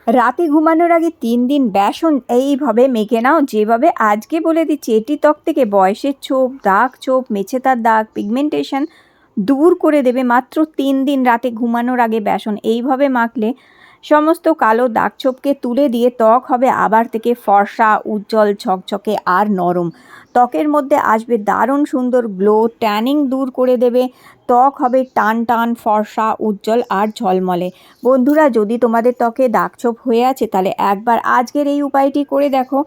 রাতে ঘুমানোর আগে 3 দিন বেসন এইভাবে মেখে নাও, যেভাবে আজকে বলে দিচ্ছি। এটি ত্বক থেকে বয়সের ছোপ, দাগ ছোপ, মেছেতার দাগ, পিগমেন্টেশন দূর করে দেবে। মাত্র 3 দিন রাতে ঘুমানোর আগে বেসন এইভাবে মাখলে সমস্ত কালো দাগ ছোপকে তুলে দিয়ে ত্বক হবে আবার থেকে ফর্সা, উজ্জ্বল, ঝকঝকে আর নরম। ত্বকের মধ্যে আসবে দারুণ সুন্দর গ্লো, ট্যানিং দূর করে দেবে। ত্বক হবে টান টান, ফর্সা, উজ্জ্বল আর ঝলমলে। বন্ধুরা, যদি তোমাদের ত্বকে দাগছোপ হয়ে আছে তাহলে একবার আজকের এই উপায়টি করে দেখো।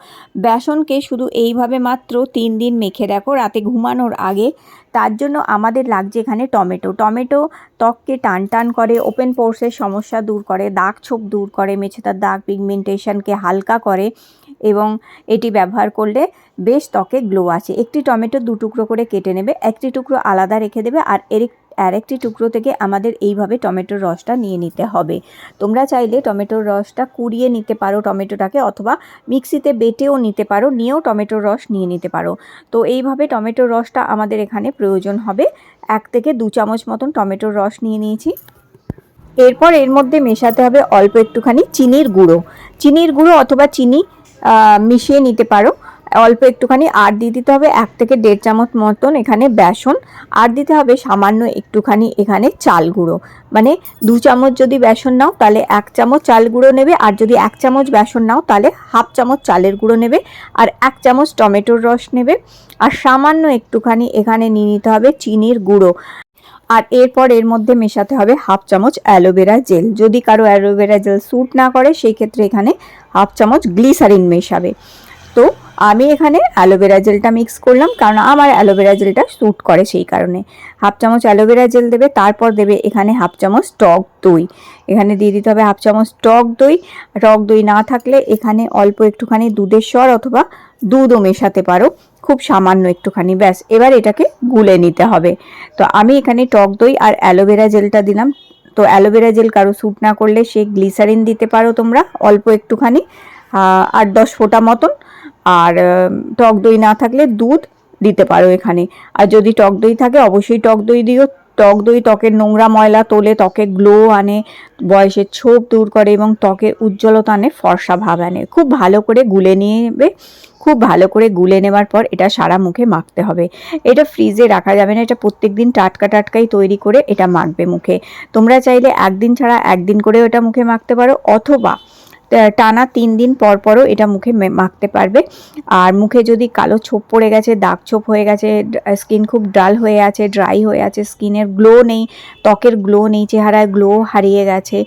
বেসনকে শুধু এইভাবে মাত্র 3 দিন মেখে দেখো রাতে ঘুমানোর আগে। তার জন্য আমাদের লাগছে এখানে টমেটো। টমেটো ত্বককে টান টান করে, ওপেন পোর্সের সমস্যা দূর করে, দাগছোপ দূর করে, মেছেতার দাগ, পিগমেন্টেশনকে হালকা করে এবং এটি ব্যবহার করলে বেশ ত্বকে গ্লো আছে। একটি টমেটো 2 টুকরো করে কেটে নেবে, একটি টুকরো আলাদা রেখে দেবে আর একটি টুকরো থেকে আমাদের এইভাবে টমেটোর রসটা নিয়ে নিতে হবে। তোমরা চাইলে টমেটোর রসটা কুড়িয়ে নিতে পারো টমেটোটাকে, অথবা মিক্সিতে বেটেও নিতে পারো, নিয়েও টমেটোর রস নিয়ে নিতে পারো। তো এইভাবে টমেটোর রসটা আমাদের এখানে প্রয়োজন হবে। 1 থেকে 2 চামচ মতন টমেটোর রস নিয়ে নিয়েছি। এরপর এর মধ্যে মেশাতে হবে অল্প একটুখানি চিনির গুঁড়ো অথবা চিনি মিশিয়ে নিতে পারো। অল্প একটুখানি আর দিয়ে দিতে হবে 1 থেকে 1.5 চামচ মতন এখানে বেসন। আর দিতে হবে সামান্য একটুখানি এখানে চাল গুঁড়ো। মানে 2 চামচ যদি বেসন নাও তাহলে 1 চামচ চাল গুঁড়ো নেবে, আর যদি 1 চামচ বেসন নাও তাহলে হাফ চামচ চালের গুঁড়ো নেবে, আর 1 চামচ টমেটোর রস নেবে, আর সামান্য একটুখানি এখানে নিয়ে নিতে হবে চিনির গুঁড়ো। আর এরপর এর মধ্যে মেশাতে হবে হাফ চামচ অ্যালোভেরা জেল। যদি কারো অ্যালোভেরা জেল স্যুট না করে সেই ক্ষেত্রে এখানে হাফ চামচ গ্লিসারিন মেশাবে। তো আমি এখানে অ্যালোভেরা জেলটা মিক্স করলাম, কারণ আমার অ্যালোভেরা জেলটা স্যুট করে, সেই কারণে হাফ চামচ অ্যালোভেরা জেল দেবে। তারপর দেবে এখানে হাফ চামচ টক দই। এখানে দিয়ে দিতে হবে হাফ চামচ টক দই। টক দই না থাকলে এখানে অল্প একটুখানি দুধের স্বর অথবা দুধও মেশাতে পারো, খুব সামান্য একটুখানি, ব্যাস। এবার এটাকে গুলে নিতে হবে। তো আমি এখানে টক দই আর অ্যালোভেরা জেলটা দিলাম। তো অ্যালোভেরা জেল কারো স্যুট না করলে সে গ্লিসারিন দিতে পারো তোমরা অল্প একটুখানি, 8-10 ফোঁটা মতন। আর টক দই না থাকলে দুধ দিতে পারো এখানে। আর যদি টক দই থাকে অবশ্যই টক দই দিও। টক দই ত্বকের নোংরা ময়লা তোলে, ত্বকে গ্লো আনে, বয়সের ছোপ দূর করে এবং ত্বকের উজ্জ্বলতা আনে, ফর্সা ভাব আনে। খুব ভালো করে গুলে নিয়ে নেবে। খুব ভালো করে গুলে নেবার পর এটা সারা মুখে মাখতে হবে। এটা ফ্রিজে রাখা যাবে না, এটা প্রত্যেক দিন টাটকাই তৈরি করে এটা মাখবে মুখে। তোমরা চাইলে একদিন ছাড়া একদিন করেও এটা মুখে মাখতে পারো, অথবা টানা 3 দিন পর পরও এটা মুখে মাখতে পারবে। আর মুখে যদি কালো ছোপ পড়ে গেছে, দাগ ছোপ হয়ে গেছে, স্কিন খুব ডাল হয়ে আছে, ড্রাই হয়ে আছে, স্কিনের গ্লো নেই, ত্বকের গ্লো নেই, চেহারায় গ্লো হারিয়ে গেছে,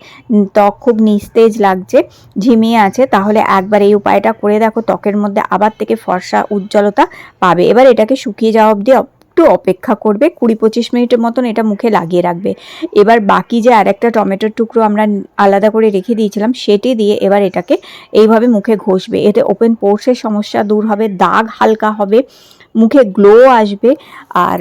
ত্বক খুব নিস্তেজ লাগছে, ঝিমিয়ে আছে, তাহলে একবার এই উপায়টা করে দেখো। ত্বকের মধ্যে আবার থেকে ফর্সা উজ্জ্বলতা পাবে। এবার এটাকে শুকিয়ে যাওয়া অবধি একটু অপেক্ষা করবে, 20-25 মিনিটের মতন এটা মুখে লাগিয়ে রাখবে। এবার বাকি যে আরেকটা টমেটোর টুকরো আমরা আলাদা করে রেখে দিয়েছিলাম সেটি দিয়ে এবার এটাকে এইভাবে মুখে ঘষবে। এতে ওপেন পোর্সের সমস্যা দূর হবে, দাগ হালকা হবে, মুখে গ্লো আসবে, আর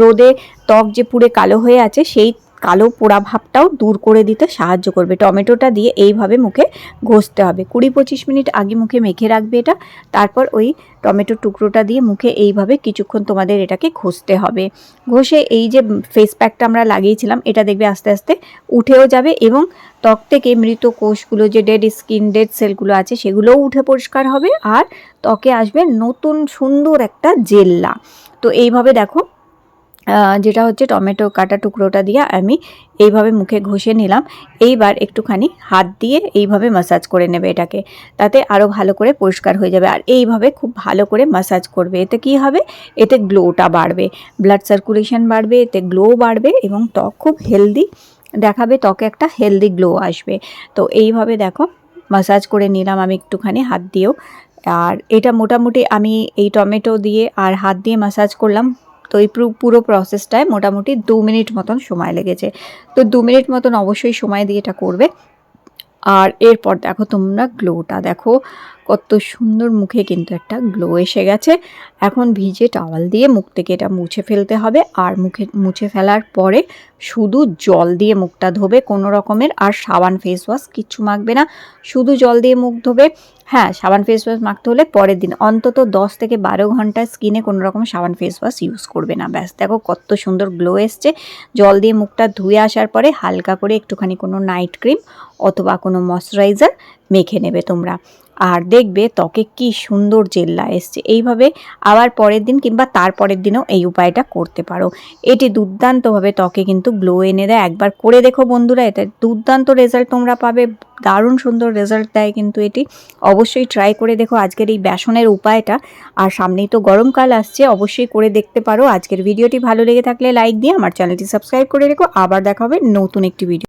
রোদে ত্বক যে পুড়ে কালো হয়ে আছে সেই কালো পোড়া ভাবটাও দূর করে দিতে সাহায্য করবে। টমেটোটা দিয়ে এইভাবে মুখে ঘষতে হবে। 20-25 মিনিট আগে মুখে মেখে রাখবে এটা। তারপর ওই টমেটোর টুকরোটা দিয়ে মুখে এইভাবে কিছুক্ষণ তোমাদের এটাকে ঘষতে হবে। ঘষে এই যে ফেস প্যাকটা আমরা লাগিয়েছিলাম এটা দেখবে আস্তে আস্তে উঠেও যাবে, এবং ত্বক থেকে মৃত কোষগুলো, যে ডেড স্কিন, ডেড সেলগুলো আছে সেগুলোও উঠে পরিষ্কার হবে, আর ত্বকে আসবে নতুন সুন্দর একটা জেল্লা। তো এইভাবে দেখো, যেটা হচ্ছে টমেটো কাটা টুকরোটা দিয়ে আমি এইভাবে মুখে ঘষে নিলাম। এইবার একটুখানি হাত দিয়ে এইভাবে ম্যাসাজ করে নেবে এটাকে, তাতে আরও ভালো করে পরিষ্কার হয়ে যাবে। আর এইভাবে খুব ভালো করে ম্যাসাজ করবে। এতে কি হবে, এতে গ্লোটা বাড়বে, ব্লাড সার্কুলেশন বাড়বে, এতে গ্লো বাড়বে এবং ত্বক খুব হেলদি দেখাবে, ত্বকে একটা হেলদি গ্লো আসবে। তো এইভাবে দেখো ম্যাসাজ করে নিলাম আমি একটুখানি হাত দিয়েও। আর এটা মোটামুটি আমি এই টমেটো দিয়ে আর হাত দিয়ে ম্যাসাজ করলাম। তো এই পুরো প্রসেসটায় মোটামুটি 2 মিনিট মতন সময় লেগেছে। তো 2 মিনিট মতন অবশ্যই সময় দিয়ে এটা করবে। আর এরপর দেখো তোমরা গ্লোটা দেখো, কত সুন্দর মুখে কিন্তু একটা গ্লো এসে গেছে। এখন ভিজে টাওয়াল দিয়ে মুখ থেকে এটা মুছে ফেলতে হবে। আর মুছে ফেলার পরে শুধু জল দিয়ে মুখটা ধোবে, কোনো রকমের আর সাবান ফেস ওয়াশ কিচ্ছু মাখবে না, শুধু জল দিয়ে মুখ ধোবে। হ্যাঁ, সাবান ফেস ওয়াশ মাখতে হলে পরের দিন অন্তত 10 থেকে 12 ঘন্টা স্কিনে কোনো রকম সাবান ফেস ওয়াশ ইউজ করবে না। ব্যাস, দেখো কত সুন্দর গ্লো এসছে। জল দিয়ে মুখটা ধুয়ে আসার পরে হালকা করে একটুখানি কোনো নাইট ক্রিম অথবা কোনো ময়শ্চারাইজার মেখে নেবে তোমরা, আর দেখবে ত্বকে কি সুন্দর জেল্লা এসছে। এইভাবে আবার পরের দিন কিংবা তার পরের দিনও এই উপায়টা করতে পারো। এটি দুর্দান্তভাবে ত্বকে কিন্তু গ্লো এনে দেয়। একবার করে দেখো বন্ধুরা, এটা দুর্দান্ত রেজাল্ট তোমরা পাবে, দারুণ সুন্দর রেজাল্ট দেয় কিন্তু এটি। অবশ্যই ট্রাই করে দেখো আজকের এই বেসনের উপায়টা। আর সামনেই তো গরমকাল আসছে, অবশ্যই করে দেখতে পারো। আজকের ভিডিওটি ভালো লেগে থাকলে লাইক দিয়ে আমার চ্যানেলটি সাবস্ক্রাইব করে রেখো। আবার দেখা হবে নতুন একটি ভিডিও।